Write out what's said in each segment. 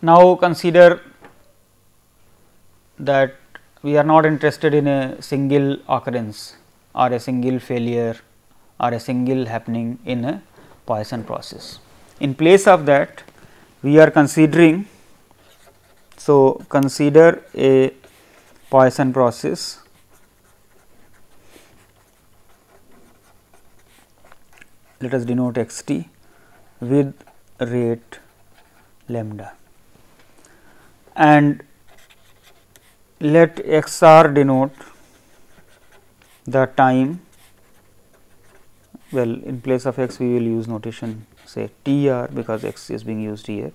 Now, consider that we are not interested in a single occurrence or a single failure or a single happening in a Poisson process. In place of that, we are considering, so consider a Poisson process let us denote x t with rate lambda, and let x r denote the time, well in place of x we will use notation say T r because x is being used here.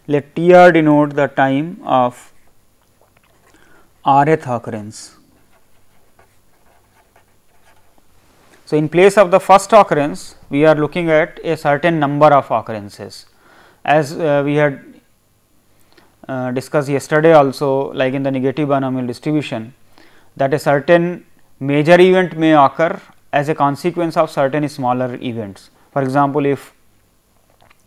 Let T r denote the time of rth occurrence. So, in place of the first occurrence we are looking at a certain number of occurrences, as we had discussed yesterday also, like in the negative binomial distribution, that a certain major event may occur as a consequence of certain smaller events. For example, if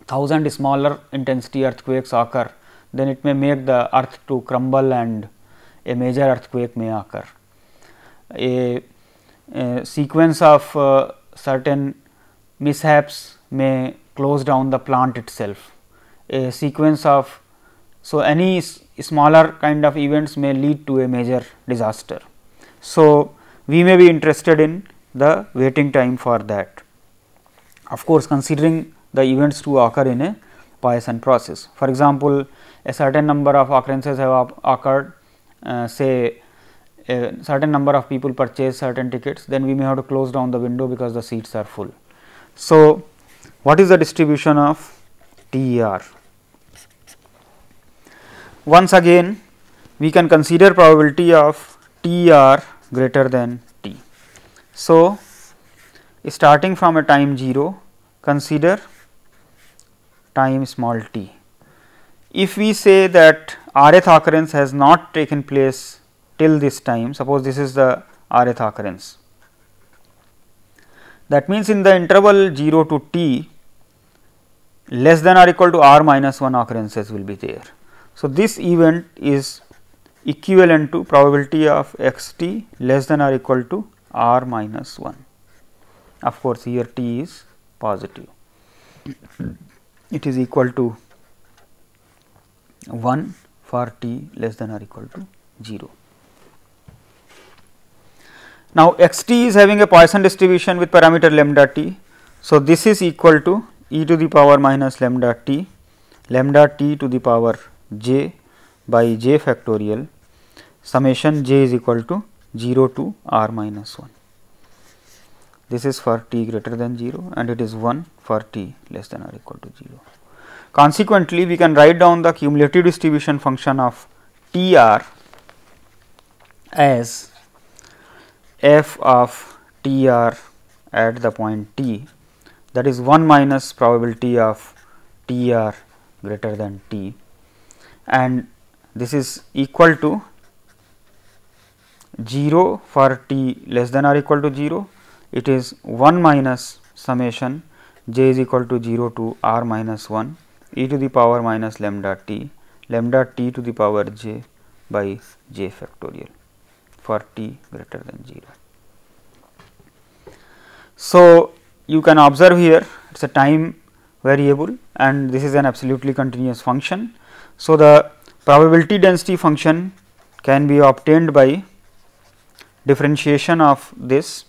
1000 smaller intensity earthquakes occur, then it may make the earth to crumble and a major earthquake may occur. A sequence of certain mishaps may close down the plant itself. A sequence of, so any smaller kind of events may lead to a major disaster. So, we may be interested in the waiting time for that, of course, considering the events to occur in a Poisson process. For example, a certain number of occurrences have occurred, say a certain number of people purchase certain tickets, then we may have to close down the window because the seats are full. So, what is the distribution of T r? Once again we can consider probability of T r greater than T. So, starting from a time 0, consider time small t. If we say that rth occurrence has not taken place till this time, suppose this is the rth occurrence, that means in the interval 0 to t less than or equal to r minus 1 occurrences will be there. So, this event is equivalent to probability of x t less than or equal to r minus 1. Of course, here t is positive, it is equal to 1 for t less than or equal to 0. Now, x t is having a Poisson distribution with parameter lambda t. So, this is equal to e to the power minus lambda t to the power j by j factorial summation j is equal to 0 to r minus 1. This is for t greater than 0 and it is 1 for t less than or equal to 0. Consequently, we can write down the cumulative distribution function of T r as f of T r at the point t, that is 1 minus probability of T r greater than t, and this is equal to 0 for t less than or equal to 0, it is 1 minus summation j is equal to 0 to r minus 1 e to the power minus lambda t to the power j by j factorial for t greater than 0. So, you can observe here it is a time variable and this is an absolutely continuous function. So, the probability density function can be obtained by differentiation of this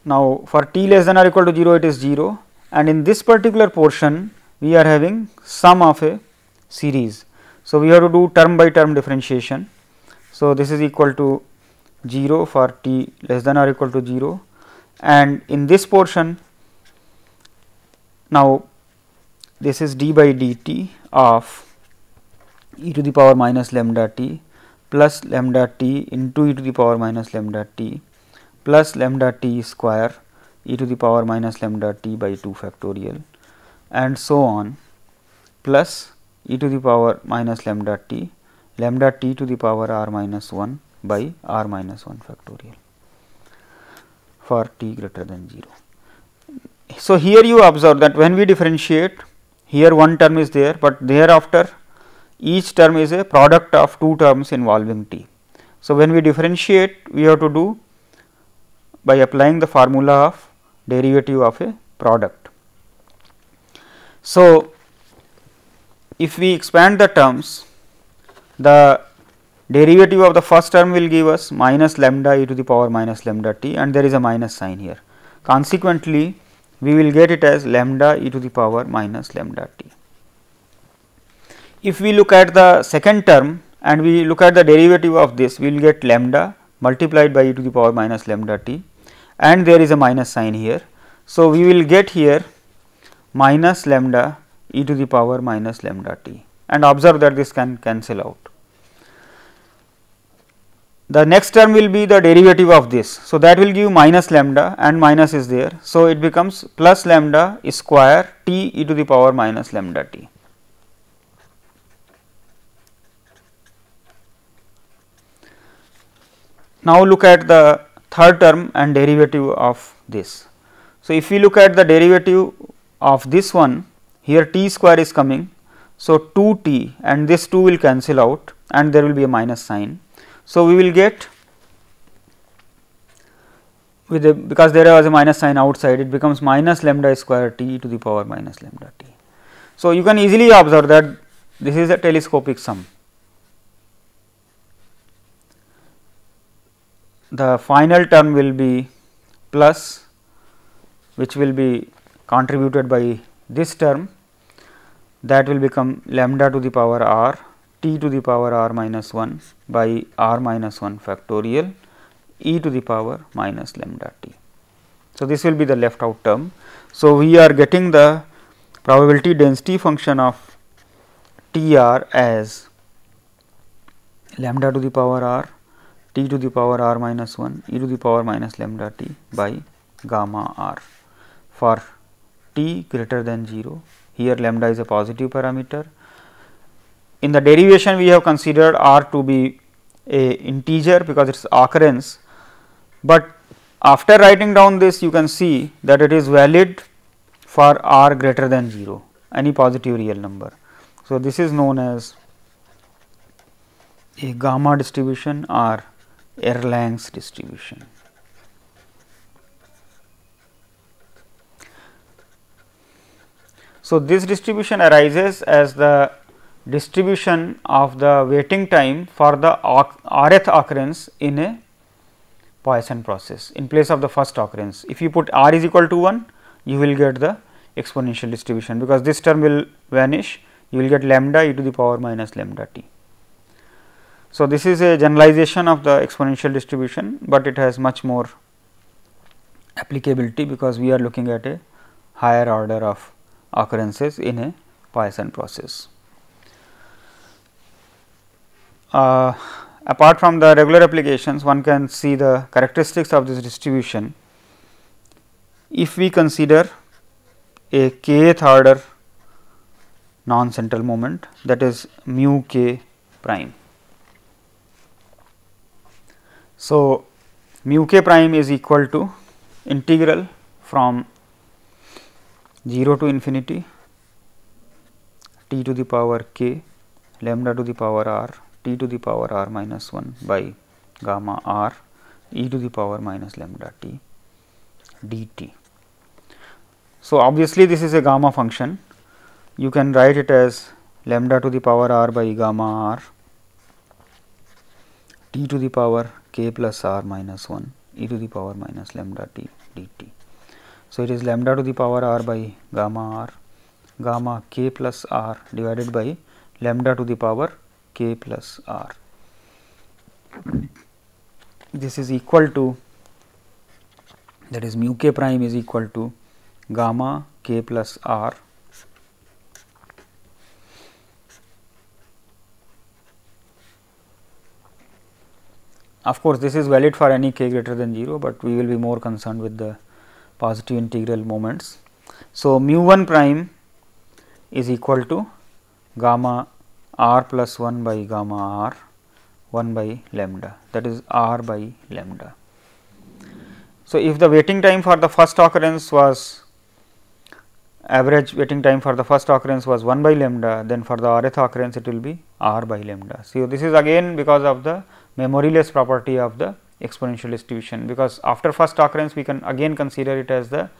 now. For t less than or equal to 0 it is 0 and in this particular portion we are having sum of a series. So, we have to do term by term differentiation. So, this is equal to 0 for t less than or equal to 0 and in this portion now this is d by dt of e to the power minus lambda t plus lambda t into e to the power minus lambda t plus lambda t square e to the power minus lambda t by 2 factorial and so on, plus e to the power minus lambda t to the power r minus 1 by r minus 1 factorial for t greater than 0. So, here you observe that when we differentiate, here one term is there, but thereafter each term is a product of two terms involving t. So, when we differentiate, we have to do by applying the formula of derivative of a product. So, if we expand the terms, the derivative of the first term will give us minus lambda e to the power minus lambda t, and there is a minus sign here. Consequently, we will get it as lambda e to the power minus lambda t. If we look at the second term and we look at the derivative of this, we will get lambda multiplied by e to the power minus lambda t, and there is a minus sign here. So, we will get here minus lambda e to the power minus lambda t, and observe that this can cancel out. The next term will be the derivative of this. So, that will give minus lambda, and minus is there. So, it becomes plus lambda square t e to the power minus lambda t. Now, look at the third term and derivative of this. So, if we look at the derivative of this one, here t square is coming. So, 2 t and this 2 will cancel out, and there will be a minus sign. So, we will get with a, because there was a minus sign outside, it becomes minus lambda square t to the power minus lambda t. So, you can easily observe that this is a telescopic sum. The final term will be plus, which will be contributed by this term, that will become lambda to the power r t to the power r minus 1 by r minus 1 factorial e to the power minus lambda t. So, this will be the left out term. So, we are getting the probability density function of T r as lambda to the power r t to the power r minus 1 e to the power minus lambda t by gamma r for t greater than 0. Here lambda is a positive parameter. In the derivation, we have considered r to be a integer because it is occurrence, but after writing down this, you can see that it is valid for r greater than 0, any positive real number. So, this is known as a gamma distribution or Erlang's distribution. So, this distribution arises as the distribution of the waiting time for the rth occurrence in a Poisson process in place of the first occurrence. If you put r is equal to 1, you will get the exponential distribution, because this term will vanish, you will get lambda e to the power minus lambda t. So, this is a generalization of the exponential distribution, but it has much more applicability because we are looking at a higher order of occurrences in a Poisson process. Apart from the regular applications, one can see the characteristics of this distribution. If we consider a kth order non central moment, that is mu k prime. So, mu k prime is equal to integral from 0 to infinity t to the power k lambda to the power r t to the power r minus 1 by gamma r e to the power minus lambda t dt. So, obviously, this is a gamma function. You can write it as lambda to the power r by gamma r t to the power k plus r minus 1 e to the power minus lambda t dt. So, it is lambda to the power r by gamma k plus r divided by lambda to the power k plus r. This is equal to, that is mu k prime is equal to gamma k plus r Of course, this is valid for any k greater than 0, but we will be more concerned with the positive integral moments. So, mu 1 prime is equal to gamma r plus 1 by gamma r 1 by lambda, that is r by lambda. So, if the waiting time for the first occurrence was average waiting time for the first occurrence was 1 by lambda, then for the rth occurrence it will be r by lambda. So, this is again because of the memoryless property of the exponential distribution, because after first occurrence we can again consider it as the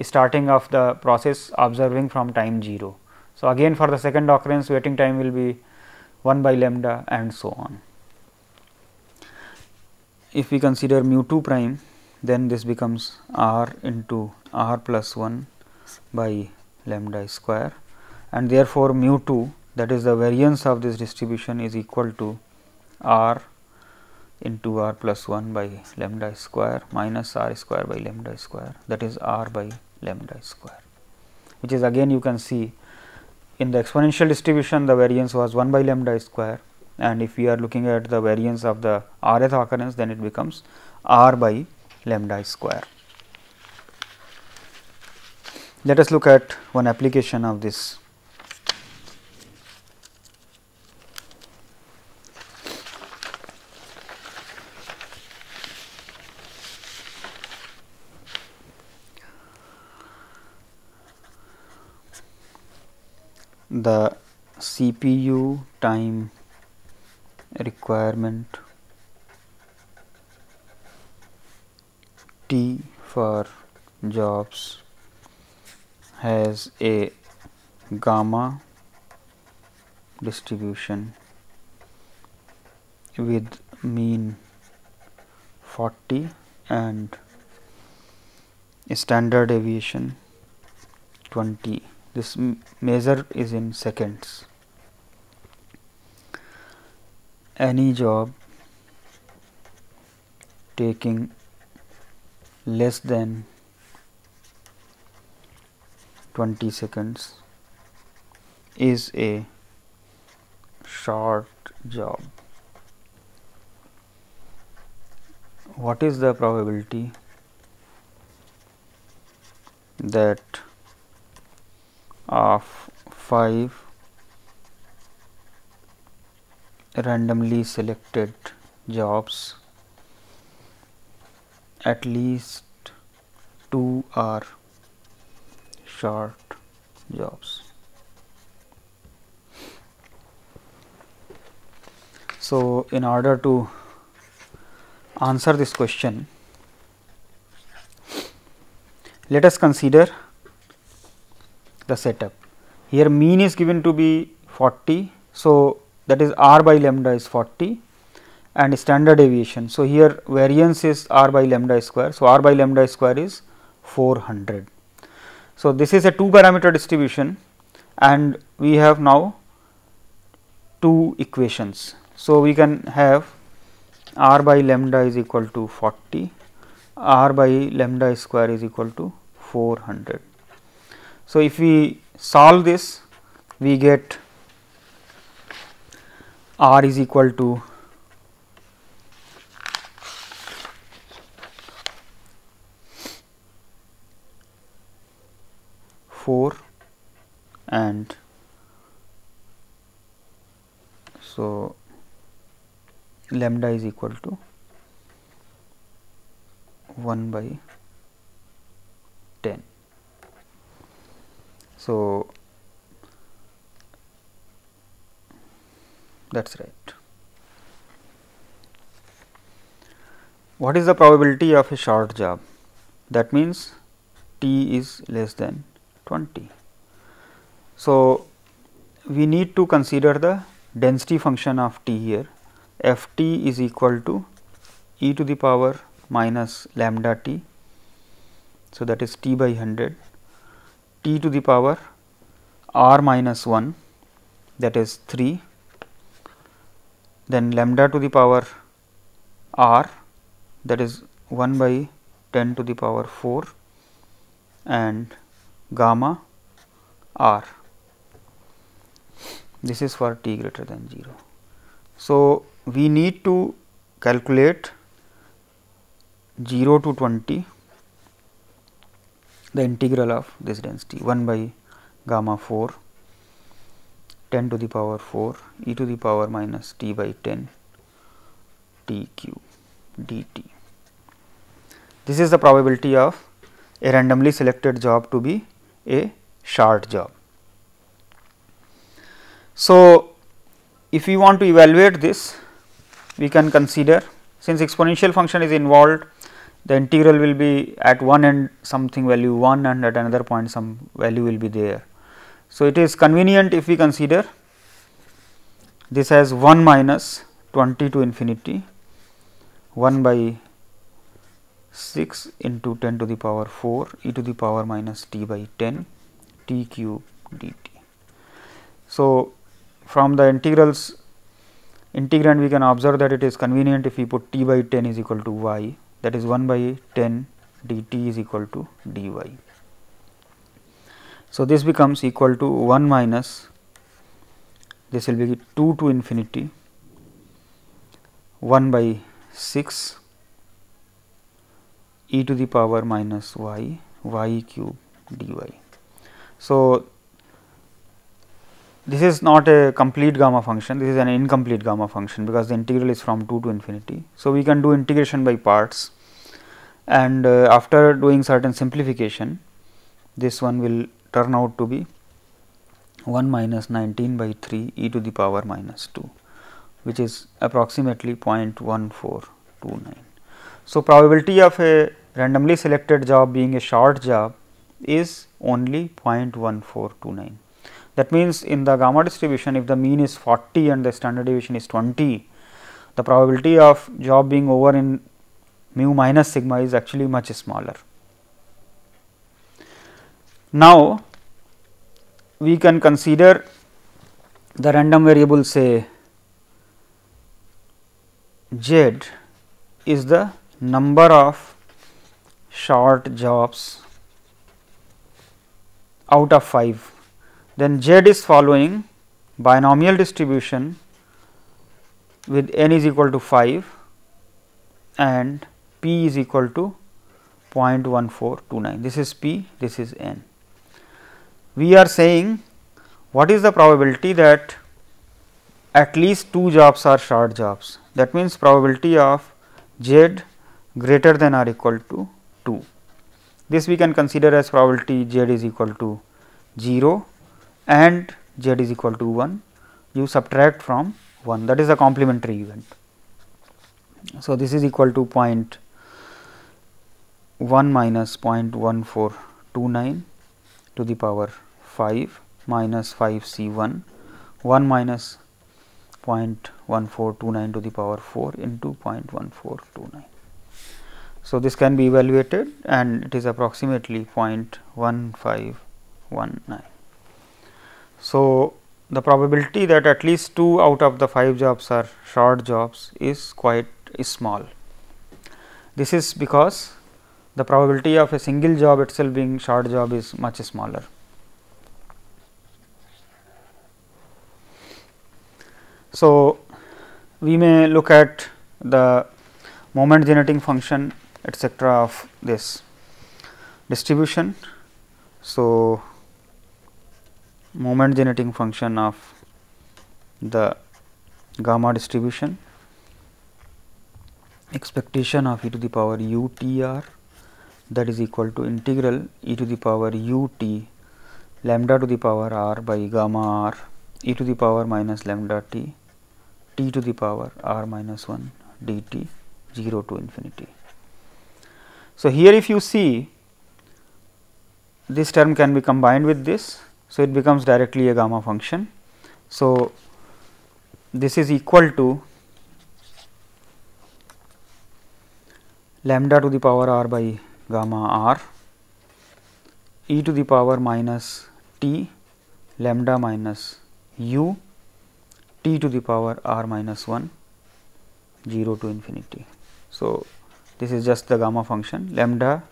starting of the process observing from time 0. So, again for the second occurrence waiting time will be 1 by lambda and so on. If we consider mu 2 prime, then this becomes r into r plus 1 by lambda square, and therefore, mu 2, that is the variance of this distribution, is equal to r into r plus 1 by lambda square minus r square by lambda square, that is r by lambda square, which is again you can see in the exponential distribution the variance was 1 by lambda square, and if we are looking at the variance of the rth occurrence, then it becomes r by lambda square. Let us look at one application of this. The CPU time requirement T for jobs has a gamma distribution with mean 40 and standard deviation 20. This measure is in seconds. Any job taking less than 20 seconds is a short job. What is the probability that of 5 randomly selected jobs, at least 2 are short jobs? So, in order to answer this question, let us consider the setup. Here mean is given to be 40. So, that is r by lambda is 40 and standard deviation. So, here variance is r by lambda square. So, r by lambda square is 400. So, this is a 2 parameter distribution and we have now 2 equations. So, we can have r by lambda is equal to 40, r by lambda square is equal to 400. So, if we solve this, we get r is equal to four, and so lambda is equal to 1 by 10. So, that is right. What is the probability of a short job? That means t is less than 20. So, we need to consider the density function of t here. F t is equal to e to the power minus lambda t. So, that is t by 100, t to the power r minus 1, that is 3, then lambda to the power r, that is 1 by 10 to the power 4, and gamma r. This is for t greater than 0. So, we need to calculate 0 to 20 the integral of this density 1 by gamma 4, 10 to the power 4, e to the power minus t by 10 t cube dt. This is the probability of a randomly selected job to be a short job. So, if we want to evaluate this, we can consider, since exponential function is involved, the integral will be at one end something value 1 and at another point some value will be there. So, it is convenient if we consider this as 1 minus 20 to infinity 1 by 6 into 10 to the power 4 e to the power minus t by 10 t cube dt. So, from the integrals integrand we can observe that it is convenient if we put t by 10 is equal to y, that is 1 by 10 dt is equal to dy. So, this becomes equal to 1 minus, this will be 2 to infinity 1 by 6 e to the power minus y cube dy. So, this is not a complete gamma function, this is an incomplete gamma function, because the integral is from 2 to infinity. So, we can do integration by parts, and after doing certain simplification, this one will turn out to be 1 minus 19 by 3 e to the power minus 2, which is approximately 0.1429. So, probability of a randomly selected job being a short job is only 0.1429. That means, in the gamma distribution, if the mean is 40 and the standard deviation is 20, the probability of job being over in mu minus sigma is actually much smaller. Now, we can consider the random variable, say z is the number of short jobs out of 5. Then z is following binomial distribution with n is equal to 5 and p is equal to 0.1429. This is p, this is n. We are saying what is the probability that at least 2 jobs are short jobs. That means, probability of z greater than or equal to 2. This we can consider as probability z is equal to 0 and z is equal to 1, you subtract from 1, that is a complementary event. So, this is equal to 0.1 minus 0.1429 to the power 5 minus 5 C 1, 1 minus 0.1429 to the power 4 into 0.1429. So, this can be evaluated and it is approximately 0.1519. So, the probability that at least 2 out of the 5 jobs are short jobs is quite small. This is because the probability of a single job itself being short job is much smaller. So, we may look at the moment generating function etcetera of this distribution. So, moment generating function of the gamma distribution, expectation of e to the power u t r, that is equal to integral e to the power u t lambda to the power r by gamma r e to the power minus lambda t t to the power r minus 1 dt 0 to infinity. So, here if you see, this term can be combined with this. So, it becomes directly a gamma function. So, this is equal to lambda to the power r by gamma r e to the power minus t lambda minus u t to the power r minus 1 0 to infinity. So, this is just the gamma function lambda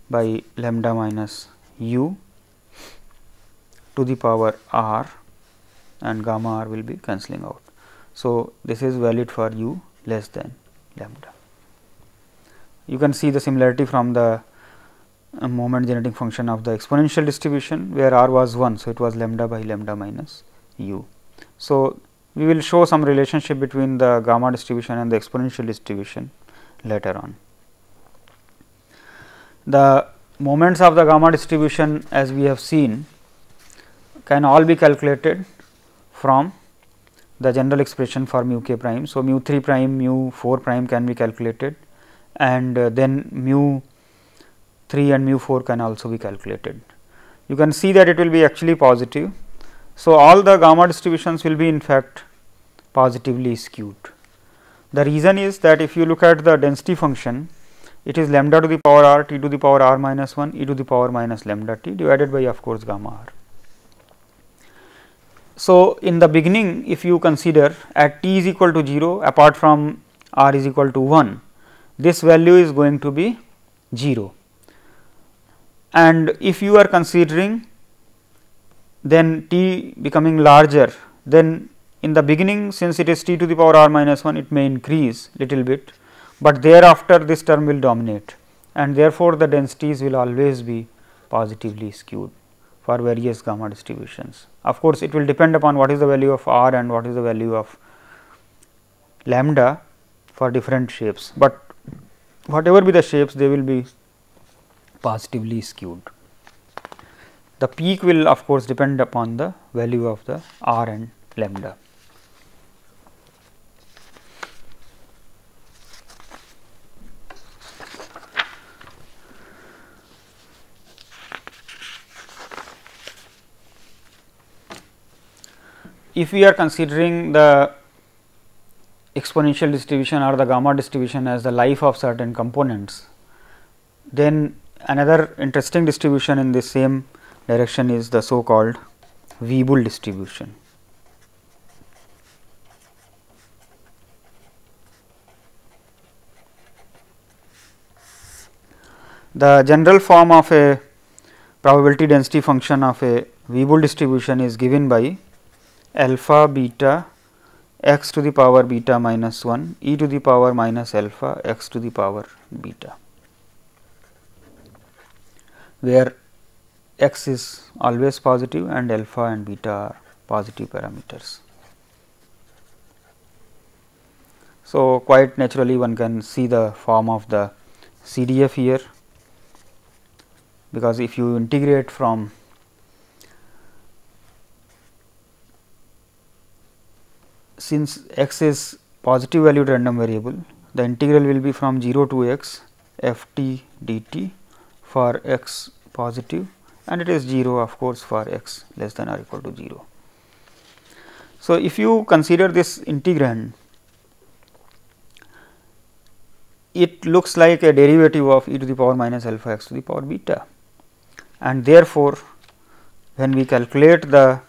by lambda minus u to the power r and gamma r will be cancelling out. So, this is valid for u less than lambda. You can see the similarity from the moment generating function of the exponential distribution, where r was 1. So, it was lambda by lambda minus u. So, we will show some relationship between the gamma distribution and the exponential distribution later on. The moments of the gamma distribution, as we have seen, can all be calculated from the general expression for mu k prime. So, mu 3 prime, mu 4 prime can be calculated, and then mu 3 and mu 4 can also be calculated. You can see that it will be actually positive. So, all the gamma distributions will be in fact positively skewed. The reason is that if you look at the density function, it is lambda to the power r t to the power r minus 1 e to the power minus lambda t divided by of course gamma r. So, in the beginning, if you consider at t is equal to 0 apart from r is equal to 1, this value is going to be 0, and if you are considering then t becoming larger, then in the beginning, since it is t to the power r minus 1, it may increase little bit, but thereafter this term will dominate, and therefore, the densities will always be positively skewed for various gamma distributions. Of course, it will depend upon what is the value of r and what is the value of lambda for different shapes, but whatever be the shapes, they will be positively skewed. The peak will of course depend upon the value of the r and lambda. If we are considering the exponential distribution or the gamma distribution as the life of certain components, then another interesting distribution in the same direction is the so called Weibull distribution. The general form of a probability density function of a Weibull distribution is given by alpha beta x to the power beta minus 1 e to the power minus alpha x to the power beta, where x is always positive and alpha and beta are positive parameters. So, quite naturally one can see the form of the CDF here, because if you integrate from since x is positive valued random variable, the integral will be from 0 to x f t dt for x positive, and it is 0 of course for x less than or equal to 0. So, if you consider this integrand, it looks like a derivative of e to the power minus alpha x to the power beta, and therefore, when we calculate the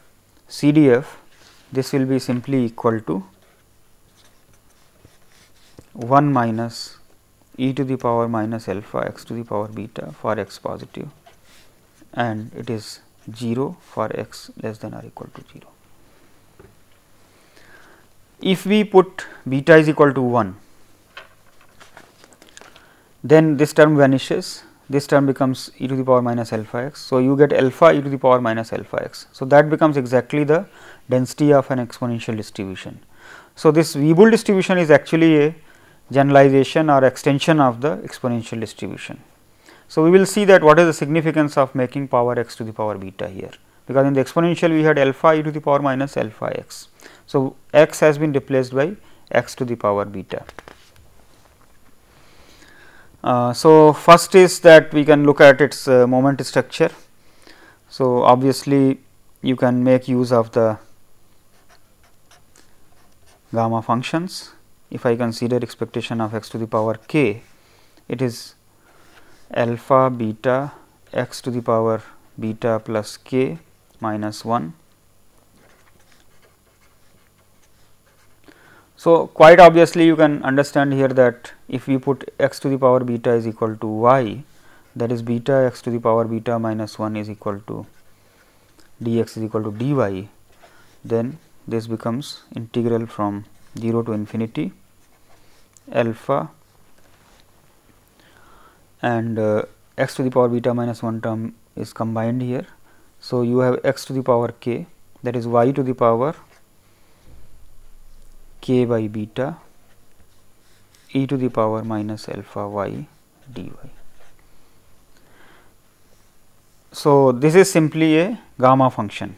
CDF, this will be simply equal to 1 minus e to the power minus alpha x to the power beta for x positive, and it is 0 for x less than or equal to 0. If we put beta is equal to 1, then this term vanishes, this term becomes e to the power minus alpha x. So, you get alpha e to the power minus alpha x. So, that becomes exactly the density of an exponential distribution. So, this Weibull distribution is actually a generalization or extension of the exponential distribution. So, we will see that what is the significance of making power x to the power beta here, because in the exponential we had alpha e to the power minus alpha x. So, x has been replaced by x to the power beta. So, first is that we can look at its moment structure. So, obviously, you can make use of the gamma functions. If I consider expectation of x to the power k, it is alpha beta x to the power beta plus k minus 1. So, quite obviously, you can understand here that if we put x to the power beta is equal to y, that is beta x to the power beta minus 1 is equal to dx is equal to dy, then this becomes integral from 0 to infinity alpha and x to the power beta minus 1 term is combined here. So, you have x to the power k, that is y to the power k by beta e to the power minus alpha y dy. So, this is simply a gamma function,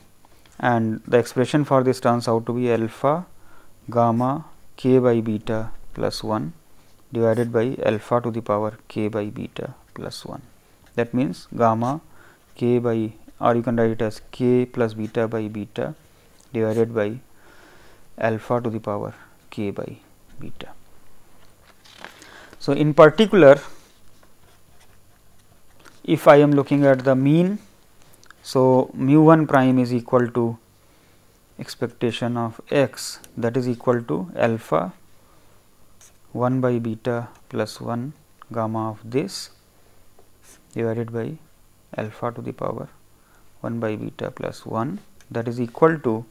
and the expression for this turns out to be alpha gamma k by beta plus 1 divided by alpha to the power k by beta plus 1. That means, gamma k by, or you can write it as k plus beta by beta divided by alpha to the power k by beta. So, in particular, if I am looking at the mean, so mu 1 prime is equal to expectation of x, that is equal to alpha 1 by beta plus 1 gamma of this divided by alpha to the power 1 by beta plus 1, that is equal to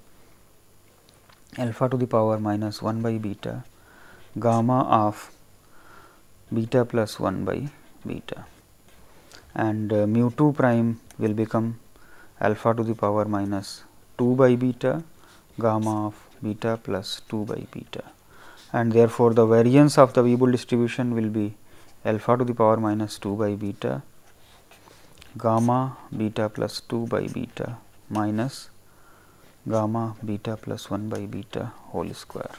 alpha to the power minus 1 by beta gamma of beta plus 1 by beta, and mu 2 prime will become alpha to the power minus 2 by beta gamma of beta plus 2 by beta, and therefore, the variance of the Weibull distribution will be alpha to the power minus 2 by beta gamma beta plus 2 by beta minus gamma beta plus 1 by beta whole square,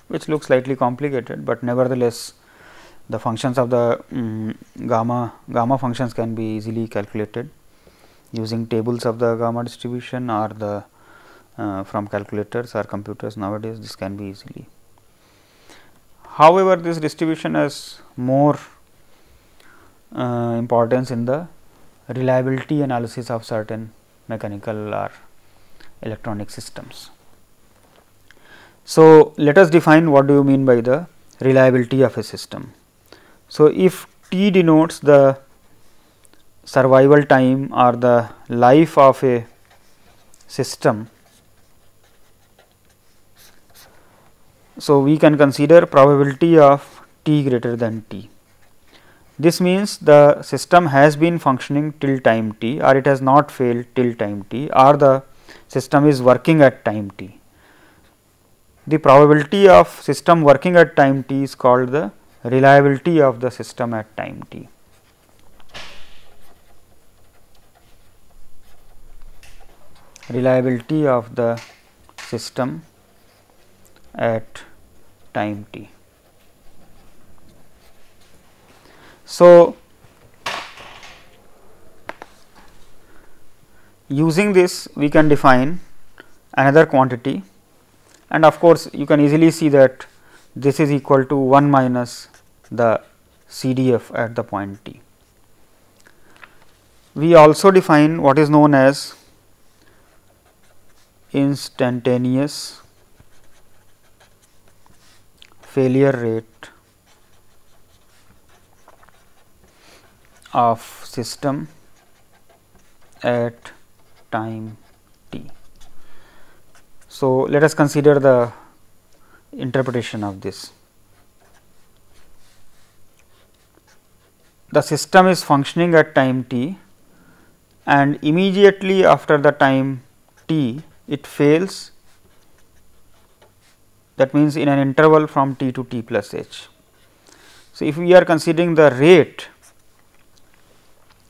which looks slightly complicated, but nevertheless, the functions of the gamma functions can be easily calculated using tables of the gamma distribution, or the from calculators or computers nowadays. This can be easily. However, this distribution has more importance in the reliability analysis of certain mechanical or electronic systems. So, let us define what do you mean by the reliability of a system. So, if T denotes the survival time or the life of a system, so we can consider probability of T greater than T. This means the system has been functioning till time T, or it has not failed till time T, or the system is working at time T. The probability of system working at time T is called the reliability of the system at time T. Reliability of the system at time T. So, using this we can define another quantity, and of course, you can easily see that this is equal to 1 minus the CDF at the point T. We also define what is known as instantaneous failure rate of system at time T. So, let us consider the interpretation of this. The system is functioning at time T, and immediately after the time T it fails, that means in an interval from T to T plus h. So, if we are considering the rate,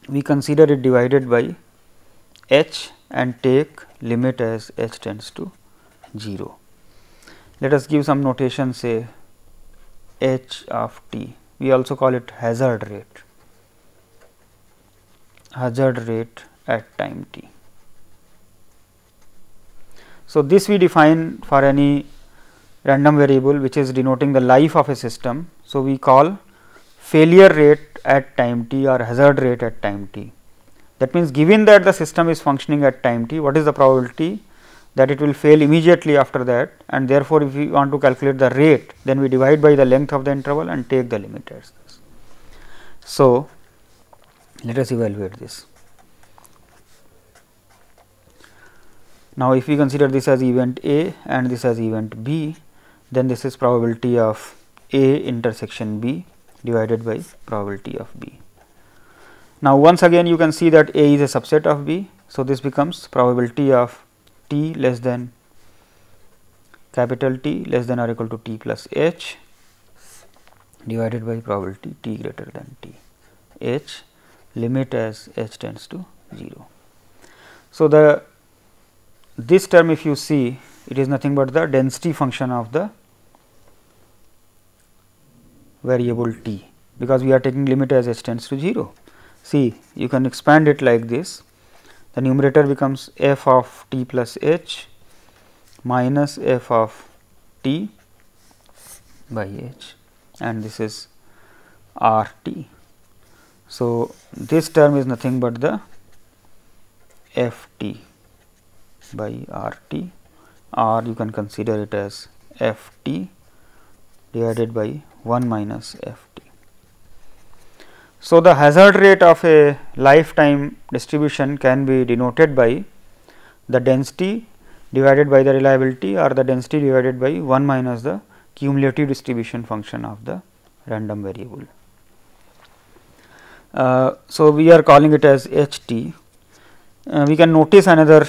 we consider it divided by h and take limit as h tends to 0. Let us give some notation, say h of t, we also call it hazard rate at time t. So, this we define for any random variable which is denoting the life of a system. So, we call failure rate at time t or hazard rate at time t. That means, given that the system is functioning at time t, what is the probability that it will fail immediately after that, and therefore, if we want to calculate the rate, then we divide by the length of the interval and take the limit as this. So, let us evaluate this. Now, if we consider this as event A and this as event B, then this is probability of A intersection B divided by probability of B. Now, once again you can see that A is a subset of B. So, this becomes probability of T less than capital T less than or equal to t plus h divided by probability t greater than t h, limit as h tends to 0. So, this term if you see, it is nothing but the density function of the variable t, because we are taking limit as h tends to 0. See, you can expand it like this, the numerator becomes f of t plus h minus f of t by h, and this is r t. So, this term is nothing but the f t by r t, or you can consider it as f t divided by 1 minus f t. So, the hazard rate of a lifetime distribution can be denoted by the density divided by the reliability, or the density divided by 1 minus the cumulative distribution function of the random variable. So, we are calling it as h t. We can notice another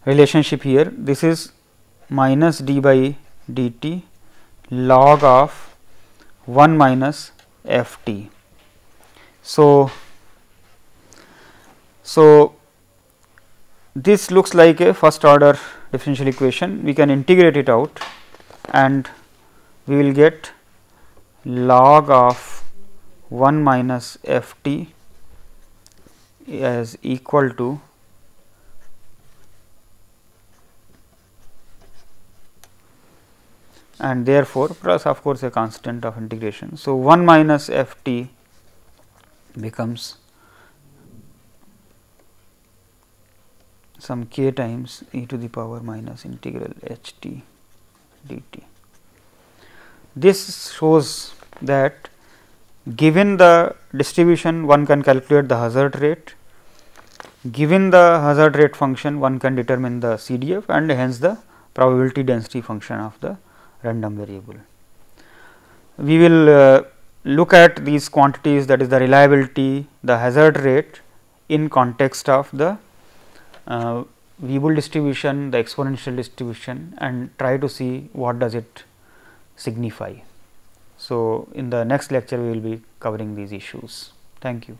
relationship here. This is minus d by dt log of 1 minus f t. So, this looks like a first order differential equation. We can integrate it out and we will get log of 1 minus f t as equal to and therefore, plus of course, a constant of integration. So, 1 minus f t becomes some k times e to the power minus integral h t dt. This shows that given the distribution, one can calculate the hazard rate, given the hazard rate function, one can determine the CDF and hence the probability density function of the random variable. We will look at these quantities, that is the reliability, the hazard rate in context of the Weibull distribution, the exponential distribution, and try to see what does it signify. So, in the next lecture we will be covering these issues. Thank you.